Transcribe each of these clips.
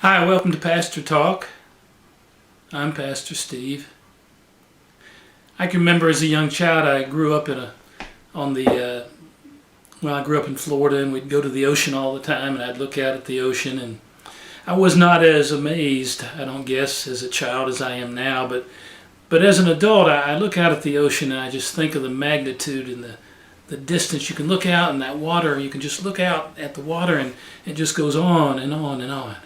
Hi, welcome to Pastor Talk. I'm Pastor Steve. I can remember as a young child I grew up I grew up in Florida, and we'd go to the ocean all the time, and I'd look out at the ocean, and I was not as amazed, I don't guess, as a child as I am now, but as an adult I look out at the ocean and I just think of the magnitude and the distance. You can look out in that water, you can just look out at the water, and it just goes on and on and on.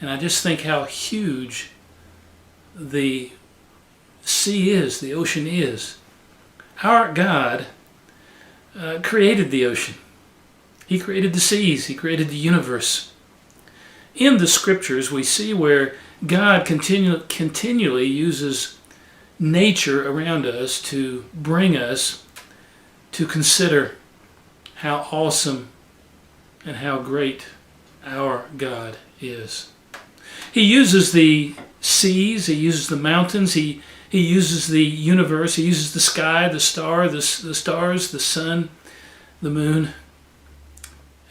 And I just think how huge the sea is, the ocean is. Our God created the ocean. He created the seas. He created the universe. In the scriptures, we see where God continually uses nature around us to bring us to consider how awesome and how great our God is. He uses the seas, he uses the mountains, he uses the universe, he uses the sky, the stars, the sun, the moon,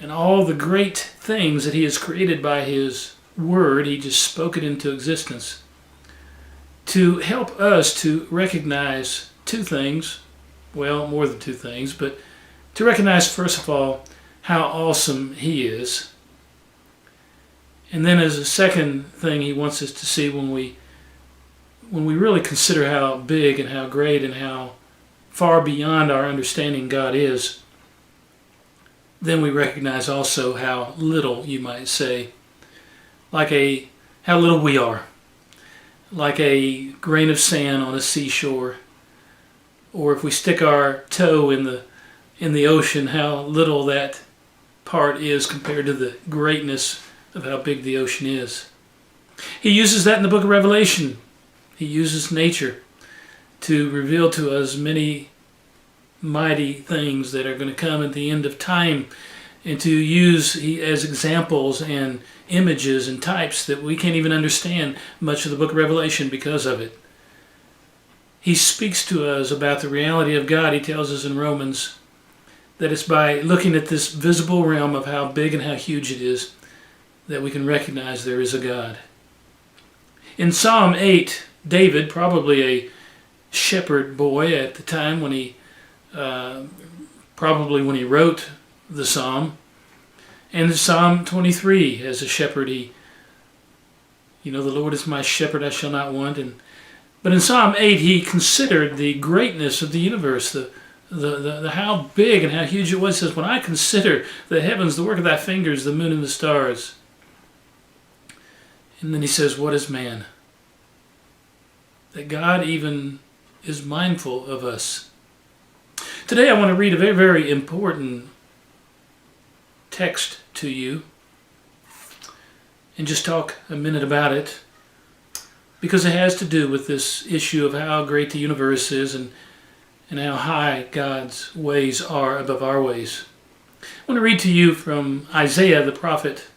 and all the great things that he has created by his word. He just spoke it into existence to help us to recognize two things, well, more than two things, but to recognize, first of all, how awesome he is. And then as a second thing, he wants us to see when we really consider how big and how great and how far beyond our understanding God is, then we recognize also how little, you might say, how little we are, like a grain of sand on a seashore, or if we stick our toe in the ocean, how little that part is compared to the greatness of how big the ocean is. He uses that in the book of Revelation. He uses nature to reveal to us many mighty things that are going to come at the end of time, and to use as examples and images and types that we can't even understand much of the book of Revelation because of it. He speaks to us about the reality of God. He tells us in Romans that it's by looking at this visible realm of how big and how huge it is that we can recognize there is a God. In Psalm 8, David, probably a shepherd boy at the time when he wrote the psalm, and in Psalm 23, as a shepherd, the Lord is my shepherd, I shall not want. But in Psalm 8, he considered the greatness of the universe, the how big and how huge it was. He says, when I consider the heavens, the work of thy fingers, the moon and the stars. And then he says, what is man? That God even is mindful of us. Today I want to read a very, very important text to you and just talk a minute about it, because it has to do with this issue of how great the universe is and how high God's ways are above our ways. I want to read to you from Isaiah the prophet,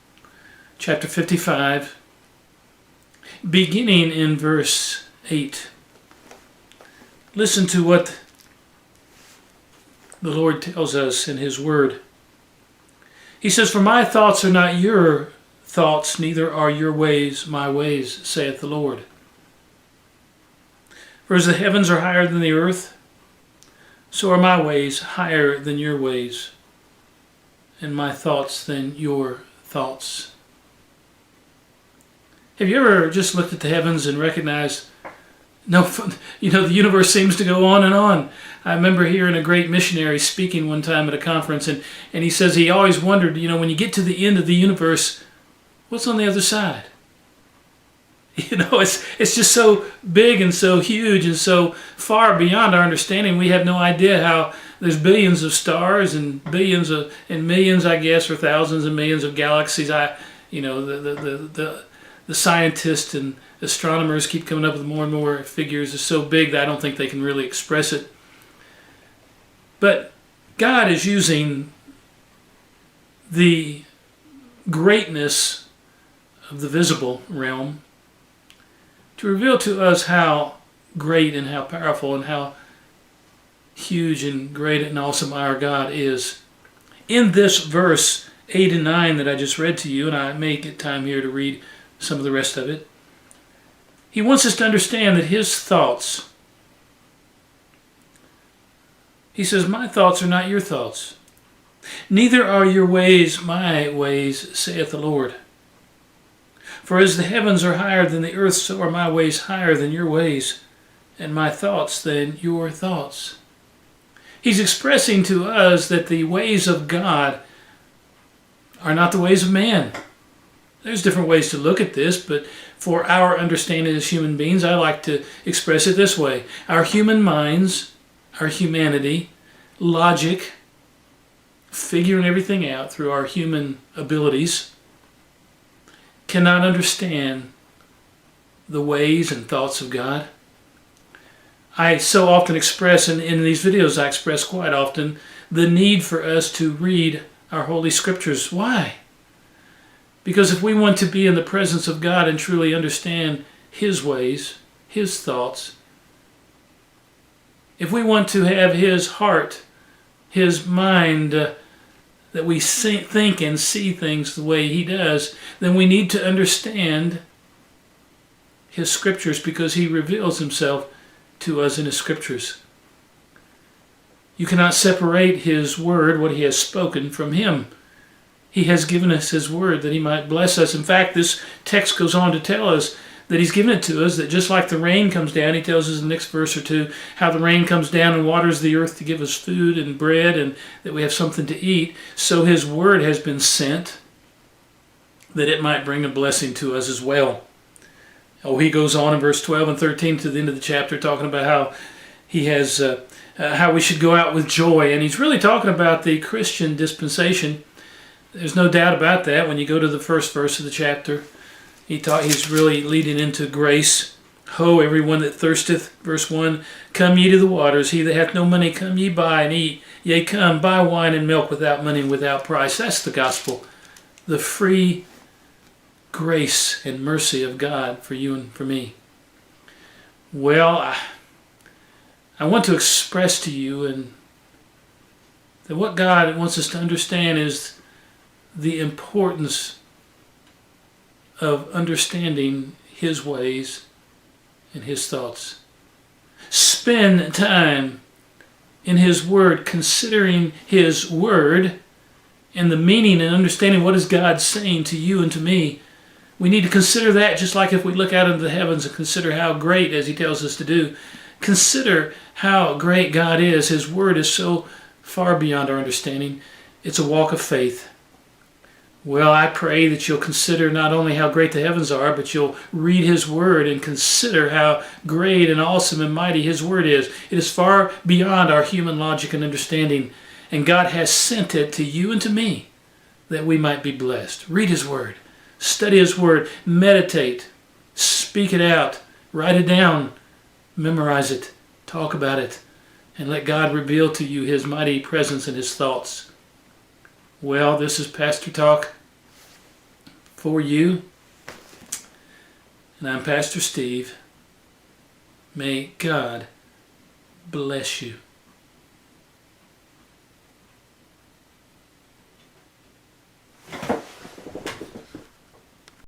chapter 55, beginning in verse 8. Listen to what the Lord tells us in his word. He says, for my thoughts are not your thoughts, neither are your ways my ways, saith the Lord. For as the heavens are higher than the earth, so are my ways higher than your ways, and my thoughts than your thoughts. Have you ever just looked at the heavens and recognized, the universe seems to go on and on. I remember hearing a great missionary speaking one time at a conference, and he says he always wondered, when you get to the end of the universe, what's on the other side? It's just so big and so huge and so far beyond our understanding. We have no idea how there's billions of stars and billions and millions, I guess, or thousands and millions of galaxies. The scientists and astronomers keep coming up with more and more figures. It's so big that I don't think they can really express it. But God is using the greatness of the visible realm to reveal to us how great and how powerful and how huge and great and awesome our God is. In this verse, 8 and 9 that I just read to you, and I may get time here to read some of the rest of it. He wants us to understand that his thoughts, he says, my thoughts are not your thoughts. Neither are your ways my ways, saith the Lord. For as the heavens are higher than the earth, so are my ways higher than your ways, and my thoughts than your thoughts. He's expressing to us that the ways of God are not the ways of man. There's different ways to look at this, but for our understanding as human beings, I like to express it this way. Our human minds, our humanity, logic, figuring everything out through our human abilities, cannot understand the ways and thoughts of God. I so often express, and in these videos I express quite often, the need for us to read our Holy Scriptures. Why? Because if we want to be in the presence of God and truly understand his ways, his thoughts, if we want to have his heart, his mind, that we think and see things the way he does, then we need to understand his Scriptures, because he reveals himself to us in his Scriptures. You cannot separate his word, what he has spoken, from him. He has given us his word that he might bless us. In fact, this text goes on to tell us that he's given it to us, that just like the rain comes down, he tells us in the next verse or two, how the rain comes down and waters the earth to give us food and bread, and that we have something to eat. So his word has been sent that it might bring a blessing to us as well. Oh, he goes on in verse 12 and 13 to the end of the chapter, talking about how he has, how we should go out with joy. And he's really talking about the Christian dispensation. There's no doubt about that. When you go to the first verse of the chapter, he's really leading into grace. Ho, everyone that thirsteth, verse 1, come ye to the waters. He that hath no money, come ye buy and eat. Yea, come, buy wine and milk without money and without price. That's the gospel. The free grace and mercy of God for you and for me. Well, I want to express to you that what God wants us to understand is the importance of understanding his ways and his thoughts. Spend time in his word, considering his word and the meaning and understanding what is God saying to you and to me. We need to consider that, just like if we look out into the heavens and consider how great, as he tells us to do, consider how great God is. His word is so far beyond our understanding. It's a walk of faith. Well, I pray that you'll consider not only how great the heavens are, but you'll read his word and consider how great and awesome and mighty his word is. It is far beyond our human logic and understanding, and God has sent it to you and to me that we might be blessed. Read his word. Study his word. Meditate. Speak it out. Write it down. Memorize it. Talk about it. And let God reveal to you his mighty presence and his thoughts. Well, this is Pastor Talk for you. And I'm Pastor Steve. May God bless you.